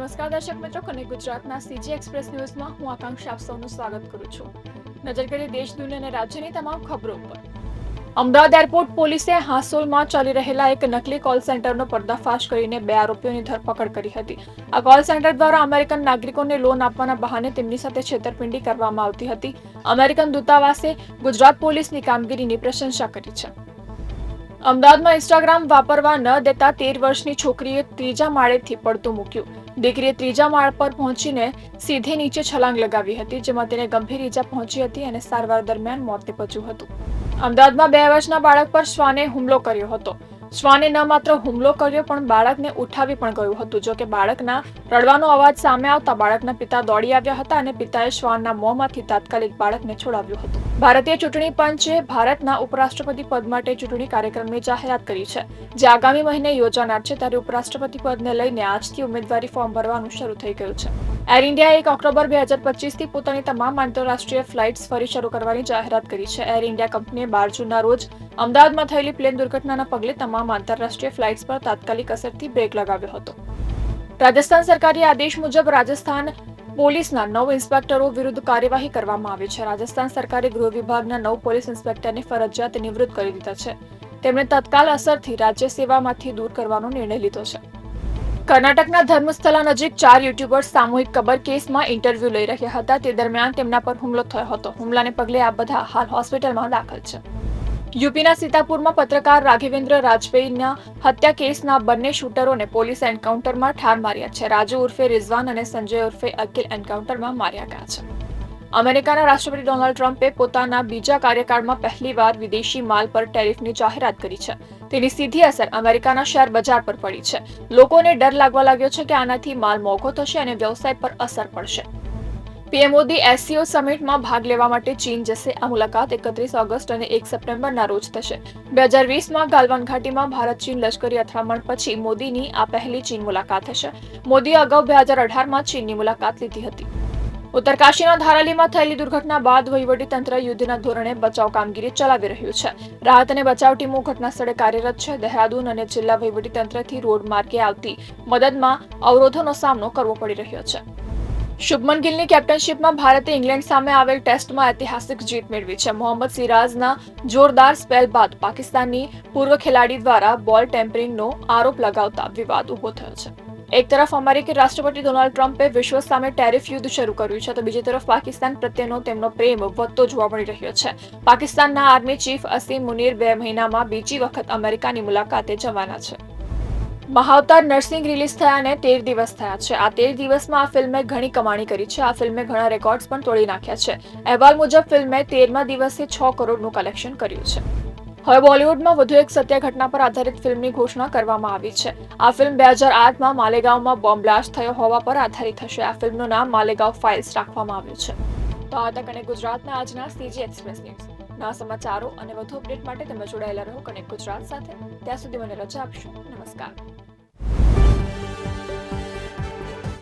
નમસ્કાર દર્શક મિત્રો, કનેક્ટ ગુજરાતના સીજી એક્સપ્રેસ ન્યૂઝમાં હું આકાંક્ષા આપ સૌનું સ્વાગત કરું છું. નજર કરીએ દેશ, દુનિયા અને રાજ્યની તમામ ખબરો પર. અમદાવાદ એરપોર્ટ પોલીસે હાંસોલમાં ચાલી રહેલા એક નકલી કોલ સેન્ટરનો પર્દાફાશ કરીને 2 આરોપીઓની ધરપકડ કરી હતી. આ કોલ સેન્ટર દ્વારા અમેરિકન નાગરિકોને લોન આપવાના બહાને તેમની સાથે છેતરપિંડી કરવામાં આવતી હતી. અમેરિકન દૂતાવાસે ગુજરાત પોલીસની કામગીરીની પ્રશંસા કરી છે. અમદાવાદમાં ઇન્સ્ટાગ્રામ વાપરવા ન દેતા 13 વર્ષની છોકરીએ ત્રીજા માળેથી પડતું મૂક્યું. દીકરીએ ત્રીજા માળ પર પહોંચીને સીધે નીચે છલાંગ લગાવી હતી, જેમાં તેને ગંભીર ઈજા પહોંચી હતી અને સારવાર દરમિયાન મોત નીપજ્યું હતું. અમદાવાદમાં 2 વર્ષના બાળક પર શ્વાને હુમલો કર્યો હતો. શ્વાને ન માત્ર હુમલો કર્યો પણ બાળકને ઉઠાવી પણ ગયું હતું. જો કે બાળકના રડવાનો અવાજ સામે આવતા બાળકના પિતા દોડી આવ્યા હતા અને પિતાએ શ્વાનના મોંમાંથી તાત્કાલિક બાળકને છોડાવ્યું હતું. ભારતીય ચૂંટણી પંચે ભારતના ઉપરાષ્ટ્રપતિ પદ માટે ચૂંટણી કાર્યક્રમની જાહેરાત કરી છે, જે આગામી મહિને યોજાનાર છે. ત્યારે ઉપરાષ્ટ્રપતિ પદને લઈને આજથી ઉમેદવારી ફોર્મ ભરવાનું શરૂ થઈ ગયું છે. એર ઇન્ડિયાએ 1 ઓક્ટોબર 2025થી પોતાની તમામ આંતરરાષ્ટ્રીય ફ્લાઇટ્સ ફરી શરૂ કરવાની જાહેરાત કરી છે. એર ઇન્ડિયા કંપનીએ 12 જૂનના રોજ અમદાવાદમાં થયેલી પ્લેન દુર્ઘટનાના પગલે તમામ આંતરરાષ્ટ્રીય ફ્લાઇટ્સ પર તાત્કાલિક અસરથી બ્રેક લગાવ્યો હતો. રાજસ્થાન સરકારી આદેશ મુજબ રાજસ્થાન પોલીસના 9 ઇન્સ્પેક્ટરો વિરુદ્ધ કાર્યવાહી કરવામાં આવી છે. રાજસ્થાન સરકારે ગૃહ વિભાગના 9 પોલીસ ઇન્સ્પેક્ટરને ફરજિયાત નિવૃત્ત કરી દીધા છે. તેમણે તત્કાલ અસરથી રાજ્ય સેવામાંથી દૂર કરવાનો નિર્ણય લીધો છે. કર્ણાટકના ધર્મસ્થલા નજીક 4 યુટ્યુબર્સ સામૂહિક કબર કેસમાં ઇન્ટરવ્યૂ લઈ રહ્યા હતા. તે દરમિયાન તેમના પર હુમલો થયો હતો. હુમલાને પગલે આ બધા હાલ હોસ્પિટલમાં દાખલ છે. યુપીના સીતાપુરમાં પત્રકાર રાઘવેન્દ્ર રાજપેયીના હત્યા કેસના બંને શૂટરોને પોલીસે એન્કાઉન્ટરમાં ઠાર માર્યા છે. રાજુ ઉર્ફે રિઝવાન અને સંજય ઉર્ફે અકિલ એન્કાઉન્ટરમાં માર્યા ગયા છે. અમેરિકાના રાષ્ટ્રપતિ ડોનાલ્ડ ટ્રમ્પે પોતાના બીજા કાર્યકાળમાં પહેલીવાર વિદેશી માલ પર ટેરિફની જાહેરાત કરી છે. તેની સીધી અસર અમેરિકાના શેર બજાર પર પડી છે. લોકોને ડર લાગવા લાગ્યો છે કે આનાથી માલ મોંઘો થશે અને વ્યવસાય પર અસર પડશે. પીએમ મોદી એસસીઓ સમિટમાં ભાગ લેવા માટે ચીન જશે. આ મુલાકાત 31 ઓગસ્ટ અને 1 સપ્ટેમ્બરના રોજ થશે. 2020માં ગાલવાન ઘાટીમાં ભારત ચીન લશ્કરી અથડામણ પછી મોદીની આ પહેલી ચીન મુલાકાત હશે. મોદીએ અગાઉ 2018માં ચીનની મુલાકાત લીધી હતી. ઉત્તરકાશીના ધારાલીમાં થયેલી દુર્ઘટના બાદ વહીવટીતંત્ર યુદ્ધના ધોરણે બચાવ કામગીરી ચલાવી રહ્યું છે. રાહત અને બચાવ ટીમો ઘટના સ્થળે કાર્યરત છે. દહેરાદૂન અને જિલ્લા વહીવટીતંત્રથી રોડ માર્ગે આવતી મદદમાં અવરોધોનો સામનો કરવો પડી રહ્યો છે. શુભમન ગિલની કેપ્ટનશીપમાં ભારતે ઇંગ્લેન્ડ સામે આવેલ ટેસ્ટમાં ઐતિહાસિક જીત મેળવી છે. મોહમ્મદ સિરાજના જોરદાર સ્પેલ બાદ પાકિસ્તાનની પૂર્વ ખેલાડી દ્વારા બોલ ટેમ્પરિંગનો આરોપ લગાવતા વિવાદ ઉભો થયો છે. એક તરફ અમેરિકી રાષ્ટ્રપતિ ડોનાલ્ડ ટ્રમ્પે વિશ્વ સામે ટેરિફ યુદ્ધ શરૂ કર્યું છે, તો બીજી તરફ પાકિસ્તાન પ્રત્યેનો તેમનો પ્રેમ વધતો જોવા મળી રહ્યો છે. પાકિસ્તાનના આર્મી ચીફ અસીમ મુનીર 2 મહિનામાં બીજી વખત અમેરિકાની મુલાકાતે જવાના છે. મહાવતાર નર્સિંગ રિલીઝ થયાને 13 દિવસ થયા છે. આ 13 દિવસમાં આ ફિલ્મે ઘણી કમાણી કરી છે. આ ફિલ્મે ઘણા રેકોર્ડ્સ પણ તોડી નાખ્યા છે. અહેવાલ મુજબ ફિલ્મે 13મા દિવસે 6 કરોડનું કલેક્શન કર્યું છે. હવે બોલિવૂડમાં વધુ એક સત્ય ઘટના પર આધારિત ફિલ્મની ઘોષણા કરવામાં આવી છે. આ ફિલ્મ 2008માં માલેગાંવમાં બોમ્બ બ્લાસ્ટ થયો હોવા પર આધારિત હશે. આ ફિલ્મનું નામ માલેગાંવ ફાઇલ્સ રાખવામાં આવ્યું છે. તો આ હતા કનેક્ટ ગુજરાતના આજના સીજી એક્સપ્રેસ ન્યૂઝ. નવા સમાચારો અને વધુ અપડેટ માટે તમે જોડાયેલા રહો કનેક્ટ ગુજરાત સાથે. ત્યાં સુધી મને રજા આપશો. નમસ્કાર.